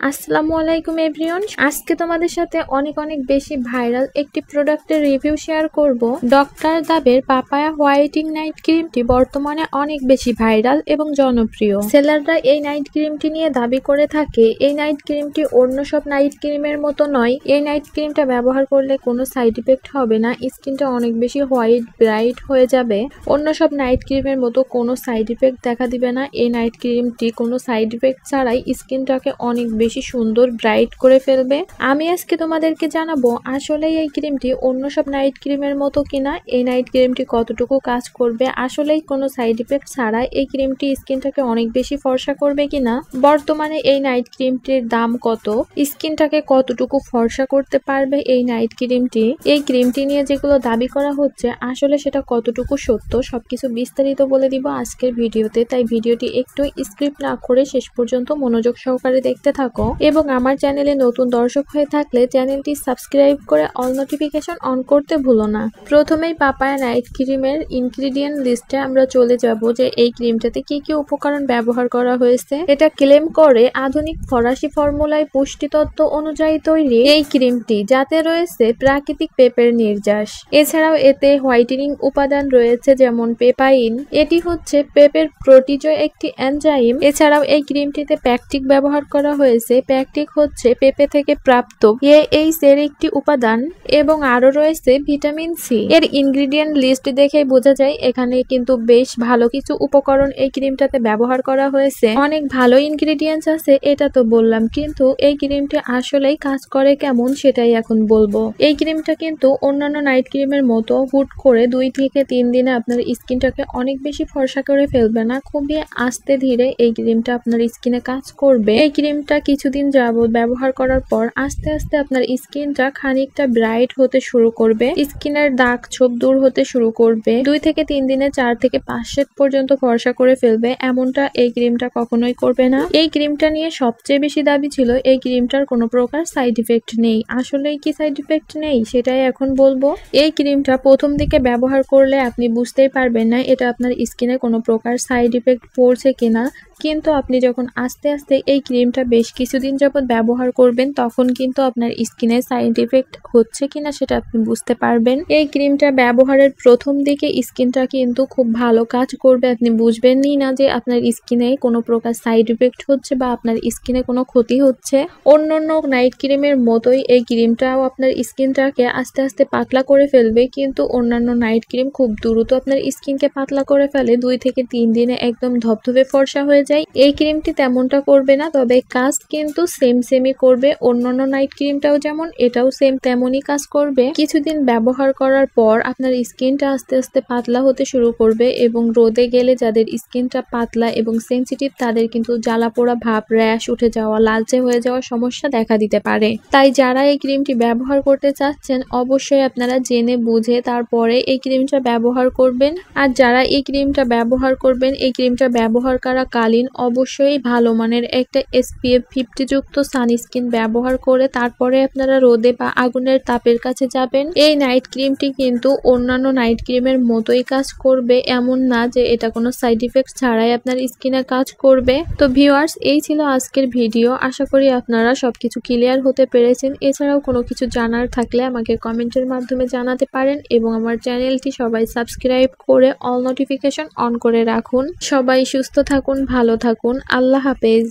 আসসালামু আলাইকুম এভরিওয়ান। আজকে তোমাদের সাথে অনেক বেশি ভাইরাল একটি প্রোডাক্টের রিভিউ শেয়ার করব। ডক্টর ডাবের পাপায়া হোয়াইটিং নাইট ক্রিমটি বর্তমানে অনেক বেশি ভাইরাল এবং জনপ্রিয়। সেলাররা এই নাইট ক্রিমটি নিয়ে দাবি করে থাকে এই নাইট ক্রিমটি অন্য সব নাইট ক্রিমের মতো নয়। এই নাইট ক্রিমটা ব্যবহার করলে কোনো সাইড ইফেক্ট হবে না, স্কিনটা অনেক বেশি হোয়াইট ব্রাইট হয়ে যাবে। অন্য সব নাইট ক্রিমের মতো কোনো সাইড ইফেক্ট দেখা দিবে না। এই নাইট ক্রিমটি কোনো সাইড ইফেক্ট ছাড়াই স্কিনটাকে অনেক বেশি সুন্দর ব্রাইট করে ফেলবে। আমি আজকে তোমাদেরকে জানাবো আসলে এই ক্রিমটি অন্য সব নাইট ক্রিমের মতো কিনা, এই নাইট ক্রিমটি কতটুকু কাজ করবে, আসলেই কোনো সাইড ইফেক্ট ছাড়া এই ক্রিমটি স্কিনটাকে অনেক বেশি ফর্সা করবে কিনা, বর্তমানে এই নাইট ক্রিমটির দাম কত, স্কিনটাকে কতটুকু ফর্সা করতে পারবে এই নাইট ক্রিমটি, এই ক্রিমটি নিয়ে যেগুলো দাবি করা হচ্ছে আসলে সেটা কতটুকু সত্য, সবকিছু বিস্তারিত বলে দিব আজকের ভিডিওতে। তাই ভিডিওটি একটু স্ক্রিপ্ট না করে শেষ পর্যন্ত মনোযোগ সহকারে দেখতে থাকো এবং আমার চ্যানেলে নতুন দর্শক হয়ে থাকলে চ্যানেলটি সাবস্ক্রাইব করে অল নোটিফিকেশন অন করতে ভুলো না। প্রথমেই পাপায়া নাইট ক্রিমের ইনগ্রিডিয়েন্ট লিস্টে আমরা চলে যাব যে এই ক্রিমটাতে কি কি উপকরণ ব্যবহার করা হয়েছে। এটা ক্লেম করে আধুনিক ফরাসি ফর্মুলায় পুষ্টিতত্ত্ব অনুযায়ী তৈরি এই ক্রিমটি, যাতে রয়েছে প্রাকৃতিক পেপের নির্যাস। এছাড়াও এতে হোয়াইটেনিং উপাদান রয়েছে যেমন পেপাইন, এটি হচ্ছে পেপের প্রোটিজ একটি এনজাইম। এছাড়াও এই ক্রিমটিতে প্যাকটিক ব্যবহার করা হয়েছে। প্যাকটিক হচ্ছে পেঁপে থেকে প্রাপ্ত এইচ এর একটি উপাদান এবং আরো রয়েছে ভিটামিন সি। এর ইনগ্রিডিয়েন্ট লিস্ট দেখে বোঝা যায় এখানে কিন্তু বেশ ভালো কিছু উপকরণ এই ক্রিমটাতে ব্যবহার করা হয়েছে। অনেক ভালো ইনগ্রিডিয়েন্টস আছে এটা তো বললাম, কিন্তু এই ক্রিমটি আসলেই কাজ করে কেমন সেটাই এখন বলবো। এই ক্রিমটা কিন্তু অন্যান্য নাইট ক্রিমের মতো হুট করে 2 থেকে 3 দিনে আপনার স্কিনটাকে অনেক বেশি ফর্সা করে ফেলবে না। খুবই আস্তে ধীরে এই ক্রিমটা আপনার স্কিনে কাজ করবে। এই ক্রিমটা কিছুদিন যাবত ব্যবহার করার পর আস্তে আস্তে আপনার স্কিনটা খানিকটা ব্রাইট হতে শুরু করবে, স্কিনের দাগ ছোপ দূর হতে শুরু করবে। 2 থেকে 3 দিনে 4 থেকে 5 শেড পর্যন্ত ফর্সা করে ফেলবে, এমনটা এই ক্রিমটা কখনোই করবে না। এই ক্রিমটা নিয়ে সবচেয়ে বেশি দাবি ছিল এই ক্রিমটার কোনো প্রকার সাইড ইফেক্ট নেই। আসলেই কি সাইড ইফেক্ট নেই সেটাই এখন বলবো। এই ক্রিমটা প্রথম দিকে ব্যবহার করলে আপনি বুঝতেই পারবেন না এটা আপনার স্কিনে কোনো প্রকার সাইড ইফেক্ট পড়ছে কিনা, কিন্তু আপনি যখন আস্তে আস্তে এই ক্রিমটা বেশ কিছুদিন যাবত ব্যবহার করবেন তখন কিন্তু আপনার স্কিনে সাইড ইফেক্ট হচ্ছে কিনা সেটা আপনি বুঝতে পারবেন। এই ক্রিমটা ব্যবহারের প্রথম দিকে স্কিনটা কিন্তু খুব ভালো কাজ করবে, আপনি বুঝবেনই না যে আপনার স্কিনে কোনো প্রকার সাইড ইফেক্ট হচ্ছে বা আপনার স্কিনে কোনো ক্ষতি হচ্ছে। অন্যান্য নাইট ক্রিমের মতোই এই ক্রিমটাও আপনার স্কিনটাকে আস্তে আস্তে পাতলা করে ফেলবে, কিন্তু অন্যান্য নাইট ক্রিম খুব দ্রুত আপনার স্কিনকে পাতলা করে ফেলে, 2 থেকে 3 দিনে একদম ধবধবে ফর্সা হয়ে যায়। এই ক্রিমটি তেমনটা করবে না, তবে কাজ কিন্তু সেমই করবে। অন্যান্য নাইট ক্রিমটাও যেমন এটাও সেম তেমনই কাজ করবে। কিছুদিন ব্যবহার করার পর আপনার স্কিনটা আস্তে আস্তে পাতলা হতে শুরু করবে এবং রোদে গেলে যাদের স্কিনটা পাতলা এবং সেনসিটিভ তাদের কিন্তু জ্বালা পোড়া ভাব, র্যাশ উঠে যাওয়া, লালচে হয়ে যাওয়া সমস্যা দেখা দিতে পারে। তাই যারা এই ক্রিমটি ব্যবহার করতে চাচ্ছেন অবশ্যই আপনারা জেনে বুঝে তারপরে এই ক্রিমটা ব্যবহার করবেন। আর যারা এই ক্রিমটা ব্যবহার করবেন এই ক্রিমটা ব্যবহার করাকালীন অবশ্যই ভালো মানের একটা SPF 50 যুক্ত সানস্ক্রিন ব্যবহার করে তারপরে আপনারা রোদে বা আগুনের তাপের কাছে যাবেন। এই নাইট ক্রিমটি কিন্তু অন্যান্য নাইট ক্রিমের মতোই কাজ করবে, এমন না যে এটা কোনো সাইড ইফেক্ট ছাড়াই আপনার স্কিনে কাজ করবে। তো ভিউয়ার্স, এই ছিল আজকের ভিডিও। আশা করি আপনারা সবকিছু ক্লিয়ার হতে পেরেছেন। এছাড়াও কোনো কিছু জানার থাকলে আমাকে কমেন্টের মাধ্যমে জানাতে পারেন এবং আমার চ্যানেলটি সবাই সাবস্ক্রাইব করে অল নোটিফিকেশন অন করে রাখুন। সবাই সুস্থ থাকুন, ভালো থাকুন, আল্লাহ হাফেজ।